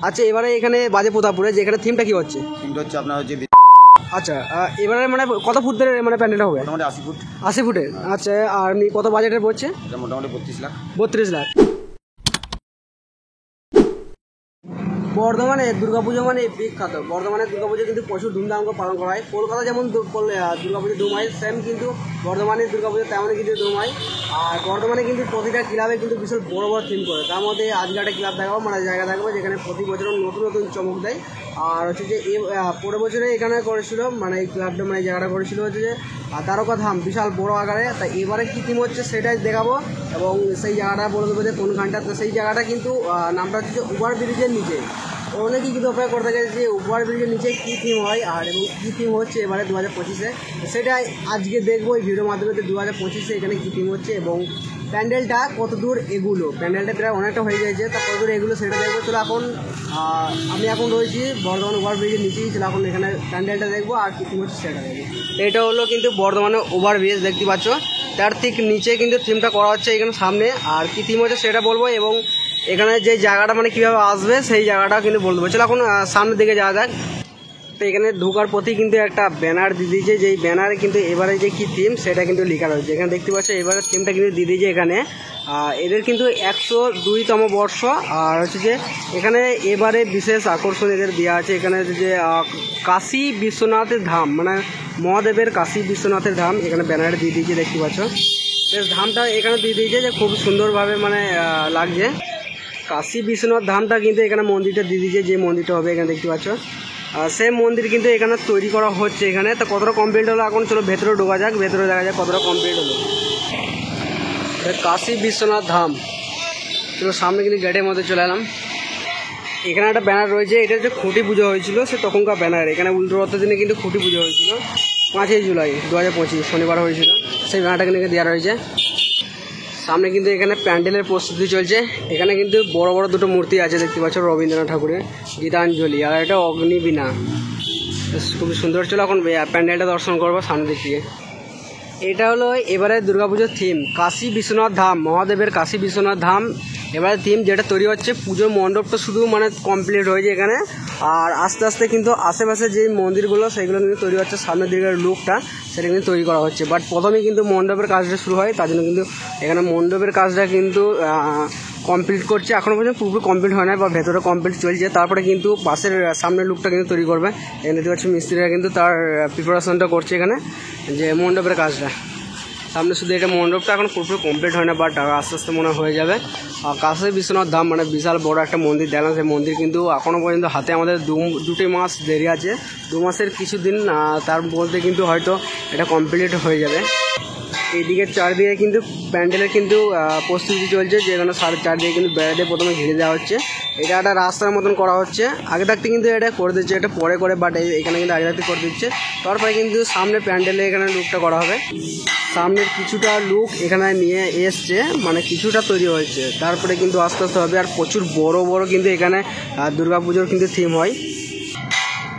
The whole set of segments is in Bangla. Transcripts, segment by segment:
আচ্ছা, এবারে এখানে বাজে প্রতাপপুরে যেখানে থিমটা কি হচ্ছে? থিমটা হচ্ছে আপনার হচ্ছে আচ্ছা, এবারে মানে কত ফুট ধরে মানে প্যান্ডেলটা হবে? মোটামুটি 80 ফুট। 80 ফুটের। আচ্ছা, আর এমনি কত বাজেটের পড়ছে? এটা মোটামুটি 32 লাখ। 32 লাখ। বর্ধমানে দুর্গাপুজো মানে বিখ্যাত। বর্ধমানের দুর্গাপুজো কিন্তু প্রচুর ধুমধাম করে পালন করা হয়। কলকাতা যেমন দুর্গাপুজো ধুম হয়, সেম কিন্তু বর্ধমানের দুর্গাপুজো তেমনই কিন্তু ধুম হয়। আর বর্ধমানে কিন্তু প্রতিটা ক্লাবে কিন্তু বিশাল বড় বড় থিম করে। তার মধ্যে আজকে একটা ক্লাব দেখাবো, মানে জায়গা দেখাবো যেখানে প্রতি বছর নতুন নতুন চমক দেয়। আর হচ্ছে যে পরের বছরে এখানে করেছিল, মানে এই ক্লাবটা মানে জায়গাটা করেছিল হচ্ছে যে তারকা ধাম, বিশাল বড় আকারে। তা এবারে কী থিম হচ্ছে সেটাই দেখাবো এবং সেই জায়গাটা বলে দেবো যে কোনখানটা। তো সেই জায়গাটা কিন্তু নামটা হচ্ছে যে ওভার ব্রিজের নিচে। অনেকেই কিন্তু অপেক্ষা করতে গেছে যে ওভার ব্রিজের নিচে কী থিম হয় আর এবং কী থিম হচ্ছে এবারে 2025-এ, সেটাই আজকে দেখবো এই ভিডিওর মাধ্যমে। 2025-এ এখানে কী থিম হচ্ছে এবং প্যান্ডেলটা কত দূর এগুলো। প্যান্ডেলটা প্রায় অনেকটা হয়ে গেছে, তা কত দূর এগুলো সেটা দেখবো। চলো এখন আমি এখন রয়েছি বর্ধমান ওভার ব্রিজের নিচেই। চলো এখন এখানে প্যান্ডেলটা দেখবো আর কী থিম হচ্ছে সেটা দেখবো। এটা হলো কিন্তু বর্ধমানে ওভার ব্রিজ দেখতে পাচ্ছ, তার ঠিক নিচে কিন্তু থিমটা করা হচ্ছে এখানে সামনে। আর কী থিম হচ্ছে সেটা বলবো এবং এখানে যে জায়গাটা মানে কীভাবে আসবে সেই জায়গাটা কিন্তু বলে দেবো। চলো এখন সামনের দিকে যাওয়া যাক। তো এখানে ঢোকার পথেই কিন্তু একটা ব্যানার দিয়ে দিয়েছে, যেই ব্যানারে কিন্তু এবারে যে কী থিম সেটা কিন্তু লেখা রয়েছে। এখানে দেখতে পাচ্ছ এবারে থিমটা কিন্তু দিয়ে দিয়েছে এখানে। এদের কিন্তু 102তম বর্ষ। আর হচ্ছে যে এখানে এবারে বিশেষ আকর্ষণ এদের দেওয়া আছে। এখানে যে কাশী বিশ্বনাথের ধাম, মানে মহাদেবের কাশী বিশ্বনাথের ধাম এখানে ব্যানারে দিয়ে দিয়েছে দেখতে পাচ্ছ। বেশ ধামটা এখানে দিয়ে দিয়েছে যে খুব সুন্দরভাবে মানে লাগছে। কাশী বিশ্বনাথ ধামটা কিন্তু এখানে মন্দিরটা দিয়ে দিয়েছে, যে মন্দিরটা হবে এখানে দেখতে পাচ্ছ। সেই মন্দির কিন্তু এখানে তৈরি করা হচ্ছে এখানে। তো কতটা কমপ্লিট হলো এখন চলো ভেতরে ঢোকা যাক, ভেতরে দেখা যাক কতটা কমপ্লিট হলো। কাশী বিশ্বনাথ ধাম, চলো সামনে কিন্তু গেটের মধ্যে চলে এলাম। এখানে একটা ব্যানার রয়েছে, এটা হচ্ছে খুঁটি পুজো হয়েছিল সে তখনকার ব্যানার। এখানে উল্টো রথের দিনে কিন্তু খুঁটি পুজো হয়েছিল 5ই জুলাই 2025 শনিবার হয়েছিল। সেই ব্যানারটা কিন্তু দেওয়া রয়েছে সামনে। কিন্তু এখানে প্যান্ডেলের প্রস্তুতি চলছে। এখানে কিন্তু বড় বড় দুটো মূর্তি আছে দেখতে পাচ্ছ, রবীন্দ্রনাথ ঠাকুরের গীতাঞ্জলি আর এটা অগ্নিবীণা, খুবই সুন্দর। চলো এখন প্যান্ডেলটা দর্শন করবো সামনে দিক থেকে। এটা হলো এবারে দুর্গাপুজোর থিম, কাশী বিশ্বনাথ ধাম, মহাদেবের কাশী বিশ্বনাথ ধাম এবারে থিম যেটা তৈরি হচ্ছে। পুজোর মণ্ডপটা শুধু মানে কমপ্লিট হয়েছে এখানে, আর আস্তে আস্তে কিন্তু আশেপাশে যে মন্দিরগুলো সেগুলো কিন্তু তৈরি হচ্ছে। সামনের দিকের লুকটা সেটা কিন্তু তৈরি করা হচ্ছে, বাট প্রথমেই কিন্তু মণ্ডপের কাজটা শুরু হয়। তার জন্য কিন্তু এখানে মণ্ডপের কাজটা কিন্তু কমপ্লিট করছে। এখনও পর্যন্ত পুরোপুরি কমপ্লিট হয় না বা ভেতরে কমপ্লিট চলছে। তারপরে কিন্তু পাশের সামনের লুকটা কিন্তু তৈরি করবে। এখানে দেখতে পাচ্ছি মিস্ত্রিরা কিন্তু তার প্রিপারেশনটা করছে এখানে, যে মণ্ডপের কাজটা সামনে। শুধু এটা মণ্ডপটা এখন পুরোপুরি কমপ্লিট হয় না, বাট আস্তে আস্তে মনে হয়ে যাবে। আর কাশী বিশ্বনাথ ধাম মানে বিশাল বড় একটা মন্দির দেখলাম। সেই মন্দির কিন্তু এখনও পর্যন্ত হাতে আমাদের 2 মাস দেরি আছে, 2 মাসের কিছুদিন, তার মধ্যে কিন্তু হয়তো এটা কমপ্লিট হয়ে যাবে। এইদিকে চারদিকে কিন্তু প্যান্ডেলের কিন্তু প্রস্তুতি চলছে, যেখানে চারদিকে কিন্তু বেড়া দিয়ে প্রথমে ঘিরে দেওয়া হচ্ছে। এটা একটা রাস্তার মতন করা হচ্ছে। আগে থাকতে কিন্তু এটা করে দিচ্ছে, এটা পরে করে, বাট এখানে কিন্তু আগে থাকতে করে দিচ্ছে। তারপরে কিন্তু সামনে প্যান্ডেলে এখানে লুকটা করা হবে। সামনের কিছুটা লুক এখানে নিয়ে এসছে, মানে কিছুটা তৈরি হয়েছে, তারপরে কিন্তু আস্তে আস্তে হবে। আর প্রচুর বড় বড় কিন্তু এখানে দুর্গাপুজোর কিন্তু থিম হয়।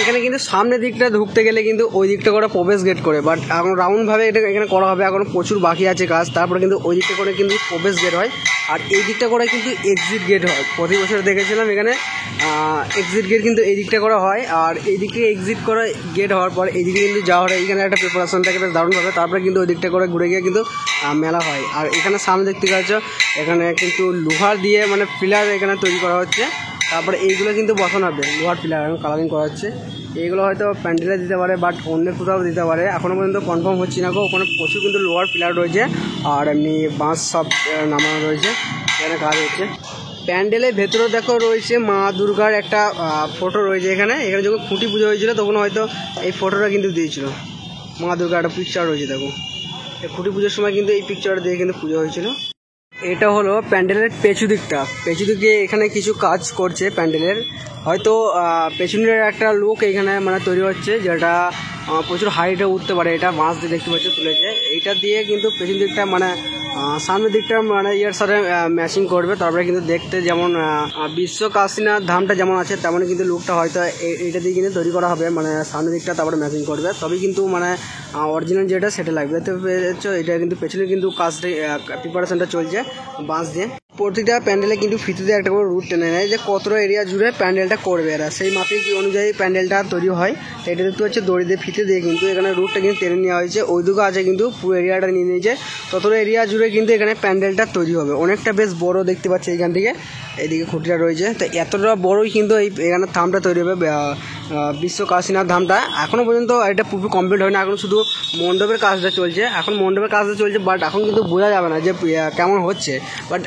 এখানে কিন্তু সামনের দিকটা ঢুকতে গেলে কিন্তু ওই দিকটা করে প্রবেশ গেট করে, বাট এখন রাউন্ডভাবে এটা এখানে করা হবে। এখন প্রচুর বাকি আছে কাজ। তারপরে কিন্তু ওই দিকটা করে কিন্তু প্রবেশ গেট হয়, আর এই দিকটা করে কিন্তু এক্সিট গেট হয়। প্রতি বছর দেখেছিলাম এখানে এক্সিট গেট কিন্তু এই দিকটা করা হয়। আর এই দিকে এক্সিট করে গেট হওয়ার পর এইদিকে কিন্তু যাওয়া হয়। এইখানে একটা প্রিপারেশন থাকে বেশ দারুণভাবে। তারপরে কিন্তু ওই দিকটা করে ঘুরে গিয়ে কিন্তু মেলা হয়। আর এখানে সামনে দেখতে পাচ্ছ এখানে কিন্তু লোহার দিয়ে মানে পিলার এখানে তৈরি করা হচ্ছে। তারপরে এইগুলো কিন্তু বসানো হবে, লোহার পিলার এখন কালারিং করা হচ্ছে। এইগুলো হয়তো প্যান্ডেলে দিতে পারে, বাট অন্য কোথাও দিতে পারে, এখনও পর্যন্ত কনফার্ম হচ্ছে না গো। ওখানে প্রচুর কিন্তু লোহার পিলার রয়েছে আর এমনি বাঁশ সব নামানো রয়েছে, এখানে কাজ হচ্ছে। প্যান্ডেলের ভেতরে দেখো রয়েছে মা দুর্গার একটা ফটো রয়েছে এখানে। এখানে যখন খুঁটি পুজো হয়েছিল তখন হয়তো এই ফটোটা কিন্তু দিয়েছিল। মা দুর্গার একটা পিকচার রয়েছে দেখো, এই খুঁটি পুজোর সময় কিন্তু এই পিকচারটা দিয়ে কিন্তু পুজো হয়েছিল। এটা হলো প্যান্ডেলের পেছু দিকটা। পেছু দিকে এখানে কিছু কাজ করছে প্যান্ডেলের, হয়তো পেছনের একটা লুক এখানে মানে তৈরি হচ্ছে, যেটা প্রচুর হাইটে উঠতে পারে। এটা বাঁশ দিয়ে দেখতে পাচ্ছ তুলেছে। এইটা দিয়ে কিন্তু পেছন দিকটা মানে সামনের দিকটা মানে ইয়ার সাথে ম্যাচিং করবে। তারপরে কিন্তু দেখতে যেমন বিশ্ব কাশীনাথ ধামটা যেমন আছে তেমনই কিন্তু লুকটা হয়তো এইটা দিয়ে কিন্তু তৈরি করা হবে, মানে সামনের দিকটা তারপরে ম্যাচিং করবে, তবেই কিন্তু মানে অরিজিনাল যেটা সেটা লাগবে। তো এটা কিন্তু পেছনে কিন্তু কাজটা প্রিপারেশনটা চলছে বাঁশ দিয়ে। প্রতিটা প্যান্ডেলে কিন্তু ফিতেতে একটা করে রুট টেনে নেয় যে কতটা এরিয়া জুড়ে প্যান্ডেলটা করবে এরা, সেই মাফিক অনুযায়ী প্যান্ডেলটা তৈরি হয়। তো এটা দেখতে হচ্ছে দড়ি দিয়ে ফিতে দিয়ে কিন্তু এখানে রুটটা কিন্তু টেনে নেওয়া হয়েছে, ওই দিকে আছে কিন্তু পুরো এরিয়াটা নিয়ে নিয়েছে, ততটা এরিয়া জুড়ে কিন্তু এখানে প্যান্ডেলটা তৈরি হবে। অনেকটা বেশ বড় দেখতে পাচ্ছি এইখান থেকে, এইদিকে খুঁটিটা রয়েছে। তো এতটা বড়ই কিন্তু এখানে থামটা তৈরি হবে, বিশ্ব কাশীনাথ ধামটা। এখনও পর্যন্ত এটা পুরো কমপ্লিট হয় না, এখন শুধু মণ্ডপের কাজটা চলছে, এখন মণ্ডপের কাজটা চলছে। বাট এখন কিন্তু বোঝা যাবে না যে কেমন হচ্ছে। বাট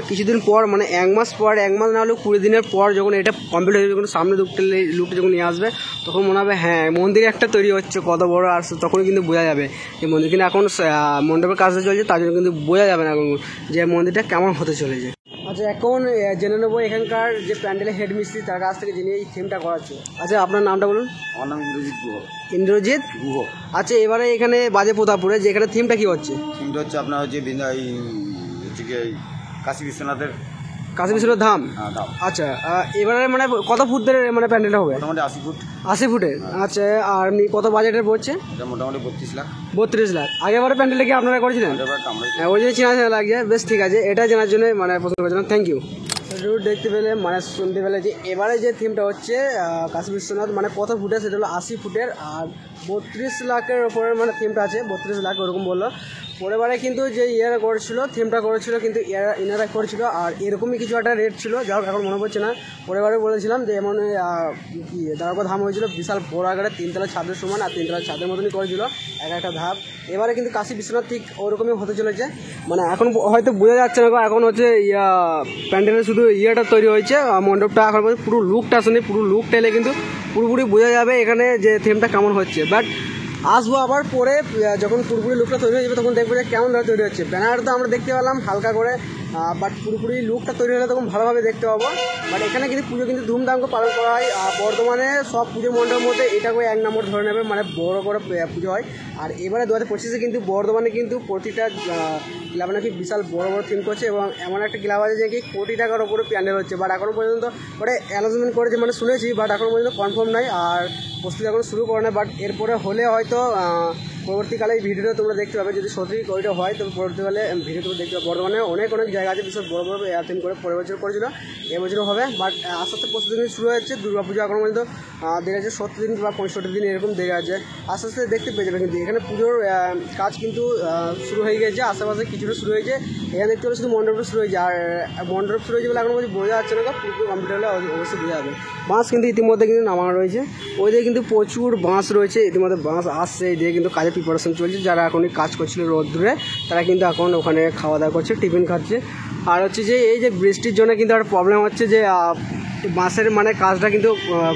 কিছুদিন পর, মানে 1 মাস পর, 1 মাস না হলেও 20 দিনের পর যখন এটা কমপ্লিট হয়ে যাবে, যখন সামনে লুকটা যখন নিয়ে আসবে, তখন মনে হবে হ্যাঁ মন্দির একটা তৈরি হচ্ছে, কত বড় আসছে, তখন কিন্তু বোঝা যাবে যে মন্দির। কিন্তু এখন মণ্ডপের কাজটা চলছে, তার জন্য কিন্তু বোঝা যাবে না এখন যে মন্দিরটা কেমন হতে চলেছে। আচ্ছা, এখন জেনে নেবো এখানকার যে প্যান্ডেলের হেড মিস্ত্রি, তার কাছ থেকে জেনে এই থিমটা করাচ্ছে। আচ্ছা, আপনার নামটা বলুন। আমার নাম ইন্দ্রজিৎ গুহ। ইন্দ্রজিৎ গুহ। আচ্ছা, এবারে এখানে বাজে প্রতাপপুরে যে এখানে থিমটা কি হচ্ছে? থিমটা হচ্ছে আপনার হচ্ছে কাশী বিশ্বনাথের কাশী বিশ্বনাথ ধাম। ধাম। আচ্ছা, এবারে মানে কত ফুট ধরে মানে প্যান্ডেলটা হবে? মোটামুটি 80 ফুট। 80 ফুটের। আচ্ছা, আর এমনি কত বাজেটের পড়ছে? এটা মোটামুটি 32 লাখ। 32 লাখ। আগেবারে প্যান্ডেলটা কি আপনারা করেছিলেন? ওই জন্য চেনা চেনা লাগছে। বেশ, ঠিক আছে, এটা জানার জন্য মানে প্রশ্ন করেছিলাম। Thank you. রুট দেখতে পেলে, মানে শুনতে পেলে যে এবারে যে থিমটা হচ্ছে কাশী বিশ্বনাথ, মানে কত ফুটের, সেটা হলো 80 ফুটের। আর 32 লাখের ওপরে মানে থিমটা আছে, 32 লাখ ওরকম বললো। পরেরবারে কিন্তু যে ইয়ারা করেছিল, থিমটা করেছিল কিন্তু ইনারা করেছিল, আর এরকমই কিছু একটা রেট ছিল, যা হোক এখন মনে পড়ছে না। পরেরবারে বলেছিলাম যে এমন কি দ্বারকা ধাম হয়েছিল, বিশাল বড় আকারে 3 তলা ছাদের সমান, আর 3 তলা ছাদের মতনই করেছিল একটা ধাপ। এবারে কিন্তু কাশী বিশ্বনাথ ঠিক ওরকমই হতে চলেছে। মানে এখন হয়তো বোঝা যাচ্ছে না, এখন হচ্ছে প্যান্ডেলের শুধু ইয়েটা তৈরি হয়েছে, মণ্ডপটা এখন পুরো লুকটা আসেনি, পুরো লুকটা এলে কিন্তু পুরোপুরি বোঝা যাবে এখানে যে থিমটা কেমন হচ্ছে। বাট আসবো আবার পরে, যখন পুরোপুরি লুকটা তৈরি হয়ে যাবে তখন দেখবো যে কেমন ধরে তৈরি হচ্ছে। ব্যানার তো আমরা দেখতে পেলাম হালকা করে, বাট পুরোপুরি লুকটা তৈরি হলে তখন ভালোভাবে দেখতে পাবো। বাট এখানে কিন্তু পুজো কিন্তু ধুমধাম করে পালন করা হয়। বর্ধমানে সব পুজো মণ্ডপের মধ্যে এটাকে 1 নম্বর ধরে নেবে, মানে বড় করে পুজো হয়। আর এবারে 2025-এ কিন্তু বর্ধমানে কিন্তু প্রতিটা ক্লাবে নাকি বিশাল বড় বড় থিম করছে, এবং এমন একটা ক্লাব আছে যে কি কোটি টাকার ওপরে প্যান্ডেল হচ্ছে। বাট এখনও পর্যন্ত ওটা অ্যানাউন্সমেন্ট করেছে, মানে শুনেছি, বাট এখনও পর্যন্ত কনফার্ম নাই, আর প্রস্তুতি এখন শুরু করে না। বাট এরপরে হলে হয়তো পরবর্তীকালে এই ভিডিওটা তোমরা দেখতে পাবে, যদি সত্যি ওইটা হয় তবে পরবর্তীকালে ভিডিও তোমরা দেখতে পাবে। বর্ধমানে অনেক জায়গা আছে বিশেষ বড় বড় থিম করে, পরের বছর করেছিল, এবছরও হবে। বাট আস্তে আস্তে প্রস্তুতি শুরু হয়েছে। দুর্গাপুজো এখনও পর্যন্ত দেখা যাচ্ছে 70 দিন বা 65 দিন এরকম দেখা যাচ্ছে, আস্তে আস্তে দেখতে পেয়ে যাবে। কিন্তু এখানে পুজোর কাজ কিন্তু শুরু হয়ে গেছে, আশেপাশে কিছুটা শুরু হয়েছে। এখানে দেখতে হলে শুধু মণ্ডপটা শুরু হয়েছে, আর মণ্ডপ শুরু হয়েছে বলে এখন বলছি বোঝা যাচ্ছে না, পুরো কমপ্লিট হলে অবশ্যই বোঝা যাবে। বাঁশ কিন্তু ইতিমধ্যে কিন্তু নামানো রয়েছে, ওই দিকে কিন্তু প্রচুর বাঁশ রয়েছে, ইতিমধ্যে বাঁশ আসছে, এই দিকে কিন্তু কাজের প্রিপারেশন চলছে। যারা এখন কাজ করছিল রোদ্দুরে, তারা কিন্তু এখন ওখানে খাওয়া দাওয়া করছে, টিফিন খাচ্ছে। আর হচ্ছে যে এই যে বৃষ্টির জন্য কিন্তু একটা প্রবলেম হচ্ছে যে বাঁশের মানে কাজটা কিন্তু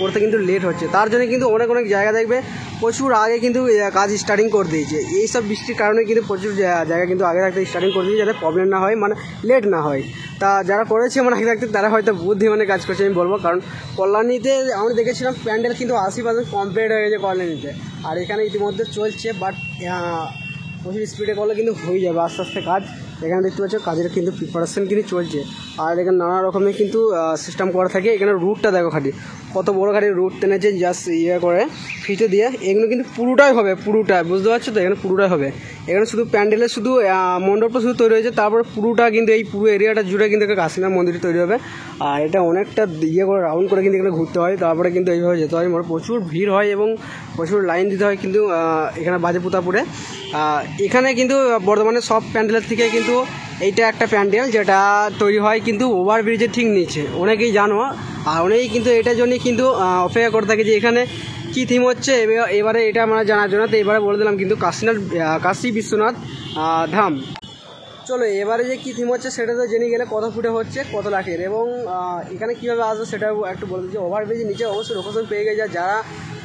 করতে কিন্তু লেট হচ্ছে, তার জন্য কিন্তু অনেক জায়গা দেখবে প্রচুর আগে কিন্তু কাজ স্টার্টিং করে দিয়েছে। এইসব বৃষ্টির কারণে কিন্তু প্রচুর জায়গা কিন্তু আগে থাকতে স্টার্টিং করে দিয়েছে, যাতে প্রবলেম না হয়, মানে লেট না হয়। তা যারা করেছে মানে আগে থাকতে, তারা হয়তো বুদ্ধি মানে কাজ করছে আমি বলবো। কারণ কল্যাণীতে আমরা দেখেছিলাম প্যান্ডেল কিন্তু 80% কমপ্লিট হয়ে গেছে কল্যাণীতে, আর এখানে ইতিমধ্যে চলছে। বাট প্রচুর স্পিডে করলে কিন্তু হয়ে যাবে আস্তে আস্তে কাজ। এখানে দেখতে পাচ্ছ কাজের কিন্তু প্রিপারেশন কিন্তু চলছে, আর এখানে নানা রকমের কিন্তু সিস্টেম করা থাকে। এখানে রুটটা দেখো খালি কত বড় খালি রুট টেনেছে, জাস্ট করে ফিতে দিয়ে। এগুলো কিন্তু পুরোটাই হবে, পুরোটাই বুঝতে পারছো তো, এখানে পুরোটাই হবে। এখানে শুধু প্যান্ডেলের শুধু মণ্ডপটা শুধু তৈরি হয়েছে, তারপর পুরোটা কিন্তু এই পুরো এরিয়াটা জুড়ে কিন্তু কাশীনাথ মন্দির তৈরি হবে। আর এটা অনেকটা করে রাউন্ড করে কিন্তু এখানে ঘুরতে হয়, তারপরে কিন্তু এইভাবে যেতে হয়। প্রচুর ভিড় হয় এবং প্রচুর লাইন দিতে হয় কিন্তু এখানে বাজে প্রতাপপুরে। এখানে কিন্তু বর্ধমানের সব প্যান্ডেলের থেকে কিন্তু এইটা একটা প্যান্ডেল যেটা তৈরি হয় কিন্তু ওভারব্রিজের ঠিক নিচে, অনেকেই জানো। আর অনেকেই কিন্তু এটার জন্যই কিন্তু অপেক্ষা করে থাকে যে এখানে কী থিম হচ্ছে। এবারে এটা আমরা জানার জন্য তো এবারে বলে দিলাম কিন্তু কাশী বিশ্বনাথ ধাম। চলো এবারে যে কী থিম হচ্ছে সেটা তো জেনে গেলে, কত ফুটে হচ্ছে, কত লাখের, এবং এখানে কীভাবে আসবে সেটাও একটু বলে দিচ্ছি। ওভারব্রিজের নিচে অবশ্যই লোকেশন পেয়ে গেছে, যারা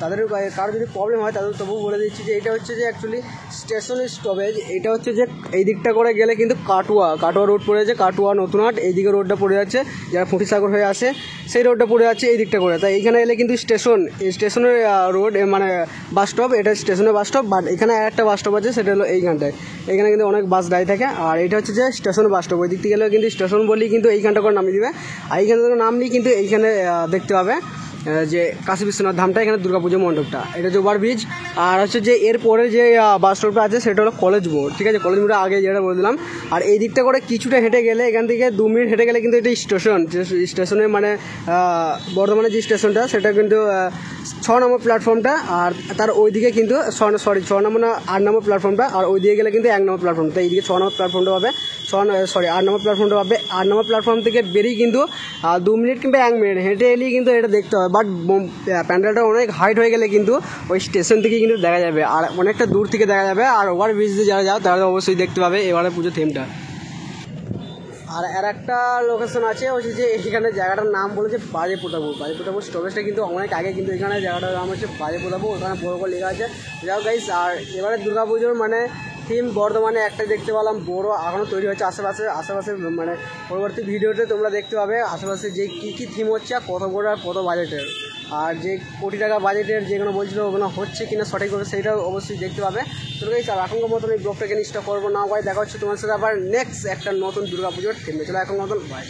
তাদের কারো যদি প্রবলেম হয় তাদের তবুও বলে দিচ্ছি যে এটা হচ্ছে যে অ্যাকচুয়ালি স্টেশন স্টপেজ। এটা হচ্ছে যে এই দিকটা করে গেলে কিন্তু কাটুয়া রোড পড়ে যাচ্ছে, কাটুয়া নতুনহাট এইদিকে রোডটা পড়ে যাচ্ছে, যারা ফুটিসাগর হয়ে আসে সেই রোডটা পড়ে যাচ্ছে এই দিকটা করে। তাই এইখানে এলে কিন্তু স্টেশনের রোড মানে বাস স্টপ, এটা স্টেশনের বাস স্টপ। বাট এখানে একটা বাস স্টপ আছে, সেটা হলো এইখানটায়, এখানে কিন্তু অনেক বাস দাঁড়িয়ে থাকে। আর এটা হচ্ছে যে স্টেশন বাস স্টপ, ওই দিক থেকে গেলেও কিন্তু স্টেশন বলেই কিন্তু এইখানটা করে নামিয়ে দিবে। আর এইখানে নামলেই কিন্তু এইখানে দেখতে পাবে যে কাশী বিশ্বনাথ ধামটা, এখানে দুর্গাপুজো মণ্ডপটা, এটা হচ্ছে ওভারব্রিজ। আর হচ্ছে যে এরপরে যে বাস স্টপটা আছে সেটা হলো কলেজ মোড়, ঠিক আছে, কলেজ মোড়ে আগে যেটা বললাম। আর এই দিকটা করে কিছুটা হেঁটে গেলে, এখান থেকে 2 মিনিট হেঁটে গেলে কিন্তু এটা স্টেশন, স্টেশনে মানে বর্ধমানে যে স্টেশনটা সেটা কিন্তু 6 নম্বর প্ল্যাটফর্মটা। আর তার ওইদিকে কিন্তু 6 নম্বর না 8 নম্বর প্ল্যাটফর্মটা, আর ওই দিকে গেলে কিন্তু 1 নম্বর প্ল্যাটফর্মটা। এইদিকে 6 নম্বর প্ল্যাটফর্মটা পাবে, 8 নম্বর প্ল্যাটফর্মটা পাবে। 8 নম্বর প্ল্যাটফর্ম থেকে বেরিয়ে কিন্তু 2 মিনিট কিংবা 1 মিনিট হেঁটে এলেই কিন্তু এটা দেখতে হবে। বাট প্যান্ডেলটা অনেক হাইট হয়ে গেলে কিন্তু ওই স্টেশন থেকে কিন্তু দেখা যাবে, আর অনেকটা দূর থেকে দেখা যাবে। আর ওভারব্রিজ দিয়ে যারা যাও তারা অবশ্যই দেখতে পাবে এবারে পুজো থিমটা। আর একটা লোকেশন আছে হচ্ছে যে এখানে জায়গাটার নাম বলেছে বাজে পোতাবো। বাজে পোতাবো স্টপেজটা কিন্তু অনেক আগে, কিন্তু এখানে জায়গাটার নাম হচ্ছে বাজে পোতাবো, ওখানে বড় করে লেখা আছে। যাও গাইস, আর এবারে দুর্গাপুজোর মানে থিম বর্ধমানে একটা দেখতে পেলাম বড়, এখনও তৈরি হচ্ছে আশেপাশে মানে পরবর্তী ভিডিওতে তোমরা দেখতে পাবে আশেপাশে যে কী থিম হচ্ছে আর কত বড় আর কত বাজেটের, আর যে কোটি টাকা বাজেটের যেগুলো বলছিল ওগুলো হচ্ছে কিনা সঠিকভাবে সেইটাও অবশ্যই দেখতে পাবে। তো গাইস, আর এখনকার মতন এই ব্লগটাকে স্টপ করবো না, ভাই দেখা হচ্ছে তোমার সাথে আবার নেক্সট একটা নতুন দুর্গাপুজোর থিমে। চলো এখন মতন বাই।